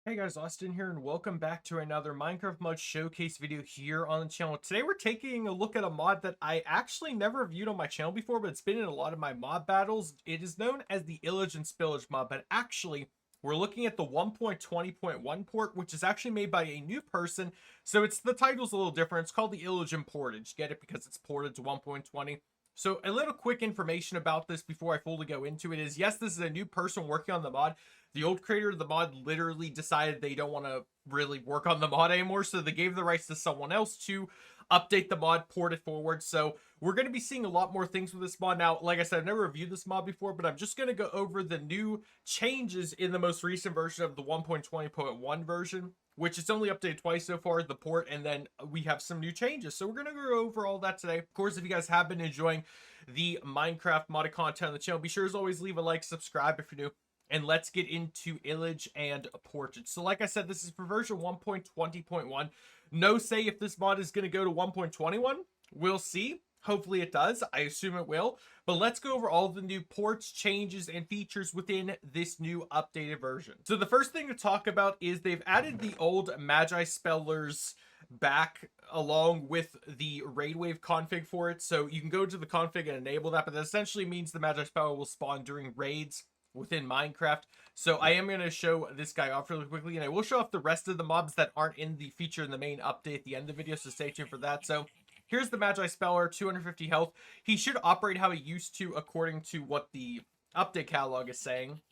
Hey guys, Austin here, and welcome back to another Minecraft mod showcase video here on the channel. Today we're taking a look at a mod that I actually never viewed on my channel before, but it's been in a lot of my mod battles. It is known as the Illage and Spillage mod, but actually we're looking at the 1.20.1 port, which is actually made by a new person. So the title's a little different. It's called the Illage and Portage. Get it? Because it's ported to 1.20. So a little quick information about this before I fully go into it is, yes, this is a new person working on the mod. The old creator of the mod literally decided they don't want to really work on the mod anymore, so they gave the rights to someone else to update the mod, port it forward. So we're going to be seeing a lot more things with this mod. Now, like I said, I've never reviewed this mod before, but I'm just going to go over the new changes in the most recent version of the 1.20.1 version, which is only updated twice so far, the port, and then we have some new changes. So we're going to go over all that today. Of course, if you guys have been enjoying the Minecraft modded content on the channel, be sure as always leave a like, subscribe if you're new, and let's get into Illage and Portage. So like I said, this is for version 1.20.1. No say if this mod is going to go to 1.21. We'll see. Hopefully it does. I assume it will. But let's go over all the new ports, changes, and features within this new updated version. So the first thing to talk about is they've added the old Magi Spellers back along with the raid wave config for it. So you can go to the config and enable that, but that essentially means the Magi Speller will spawn during raids within Minecraft. So I am going to show this guy off really quickly, and I will show off the rest of the mobs that aren't in the feature in the main update at the end of the video, so stay tuned for that. So here's the Magi Speller, 250 health. He should operate how he used to according to what the update catalog is saying,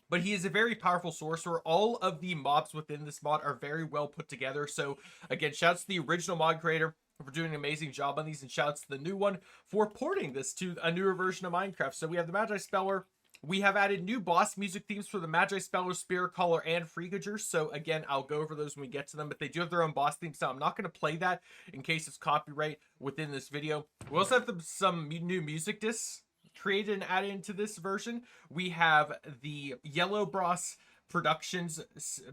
but he is a very powerful sorcerer. All of the mobs within this mod are very well put together. So again, shouts to the original mod creator for doing an amazing job on these, and shouts to the new one for porting this to a newer version of Minecraft. So we have the Magi Speller. We have added new boss music themes for the Magi Speller, Spirit Caller, and Freakager. So again, I'll go over those when we get to them, but they do have their own boss themes. So I'm not going to play that in case it's copyright within this video. We also have some new music discs created and added into this version. We have the Yellow Bros Productions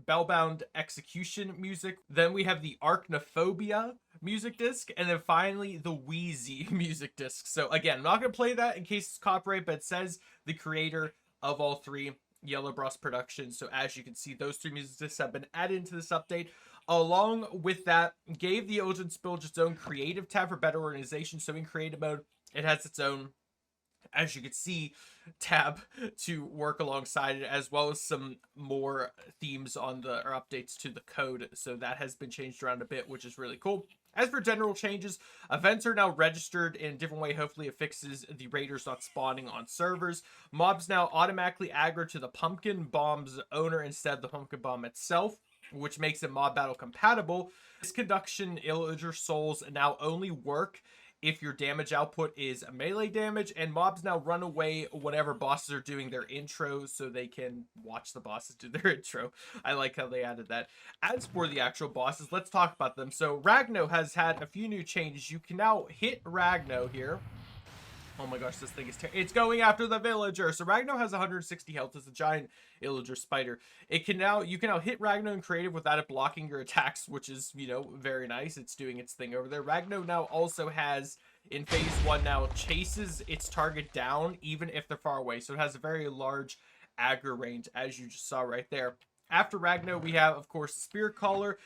Bellbound Execution music. Then we have the Arachnophobia music disc, and then finally the Wheezy music disc. So again, I'm not going to play that in case it's copyright, but it says the creator of all three, Yellow Bros Productions. So as you can see, those three music discs have been added into this update. Along with that, gave the Illage and Spillage its own creative tab for better organization. So in creative mode, it has its own, as you can see, tab to work alongside it, as well as some more themes on the, or updates to the code. So that has been changed around a bit, which is really cool. As for general changes, events are now registered in a different way. Hopefully it fixes the raiders not spawning on servers. Mobs now automatically aggro to the pumpkin bomb's owner instead of the pumpkin bomb itself, which makes it mob battle compatible. This conduction illager souls now only work if your damage output is melee damage, and mobs now run away whenever bosses are doing their intro, so they can watch the bosses do their intro. I like how they added that. As for the actual bosses, let's talk about them. So Ragno has had a few new changes. You can now hit Ragno here. Oh my gosh, this thing is it's going after the villager. So Ragno has 160 health. It's a giant illager spider. You can now hit Ragno in creative without it blocking your attacks, which is, you know, very nice. It's doing its thing over there. Ragno now also has, in phase 1 now, chases its target down even if they're far away. So it has a very large aggro range, as you just saw right there. After Ragno, we have, of course, the Spirit Caller.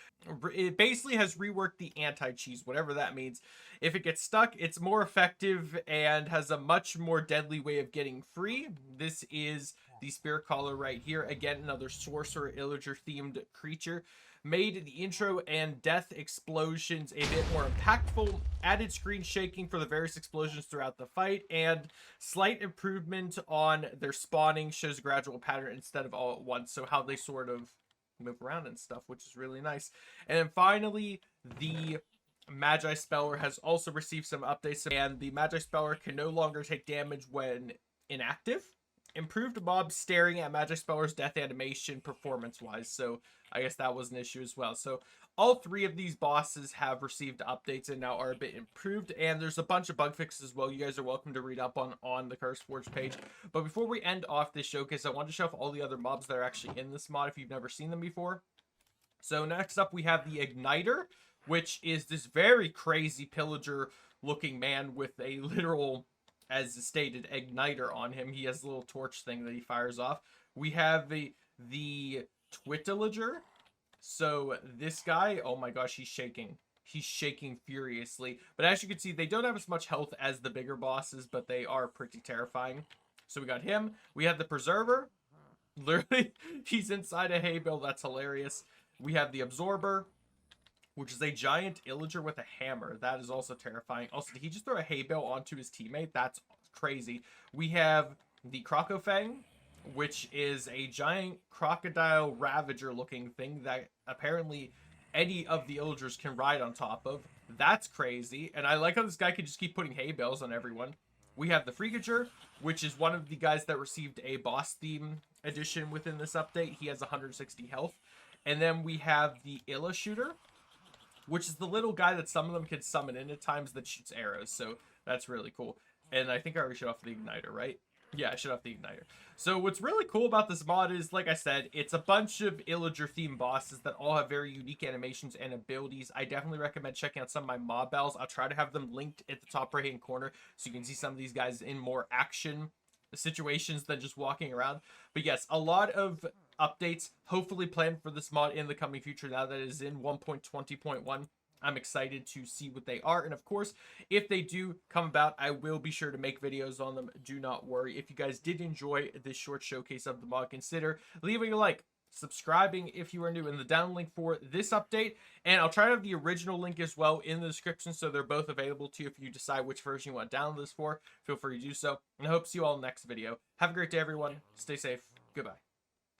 It basically has reworked the anti-cheese, whatever that means. If it gets stuck, it's more effective and has a much more deadly way of getting free. This is the Spirit Caller right here. Again, another sorcerer illager themed creature. Made the intro and death explosions a bit more impactful, added screen shaking for the various explosions throughout the fight, and slight improvement on their spawning, shows a gradual pattern instead of all at once, so how they sort of move around and stuff, which is really nice. And then finally, the Magi Speller has also received some updates, and the Magi Speller can no longer take damage when inactive. Improved mobs staring at Magi Speller's death animation performance-wise, so I guess that was an issue as well. So all three of these bosses have received updates and now are a bit improved, and there's a bunch of bug fixes as well. You guys are welcome to read up on the CurseForge page. But before we end off this showcase, I want to show off all the other mobs that are actually in this mod if you've never seen them before. So next up, we have the Igniter, which is this very crazy pillager looking man with a literal, as stated, igniter on him. He has a little torch thing that he fires off. We have the Illager. So this guy, oh my gosh, he's shaking. He's shaking furiously. But as you can see, they don't have as much health as the bigger bosses, but they are pretty terrifying. So we got him. We have the Preserver. Literally, he's inside a hay bale. That's hilarious. We have the Absorber, which is a giant illager with a hammer. That is also terrifying. Also, did he just throw a hay bale onto his teammate? That's crazy. We have the Crocofang, which is a giant crocodile ravager looking thing that apparently any of the illagers can ride on top of. That's crazy. And I like how this guy can just keep putting hay bales on everyone. We have the Freakager, which is one of the guys that received a boss theme edition within this update. He has 160 health. And then we have the Illa Shooter, which is the little guy that some of them can summon in at times that shoots arrows. So that's really cool. And I think I already shut off the igniter, right? Yeah, I shut off the igniter. So what's really cool about this mod is, like I said, it's a bunch of illager themed bosses that all have very unique animations and abilities. I definitely recommend checking out some of my mod battles. I'll try to have them linked at the top right hand corner so you can see some of these guys in more action situations than just walking around. But yes, a lot of updates hopefully planned for this mod in the coming future now that it is in 1.20.1. I'm excited to see what they are. And of course, if they do come about, I will be sure to make videos on them. Do not worry. If you guys did enjoy this short showcase of the mod, consider leaving a like, subscribing if you are new, and the down link for this update. And I'll try to have the original link as well in the description, so they're both available to you if you decide which version you want to download this for. Feel free to do so. And I hope to see you all in the next video. Have a great day, everyone. Stay safe. Goodbye.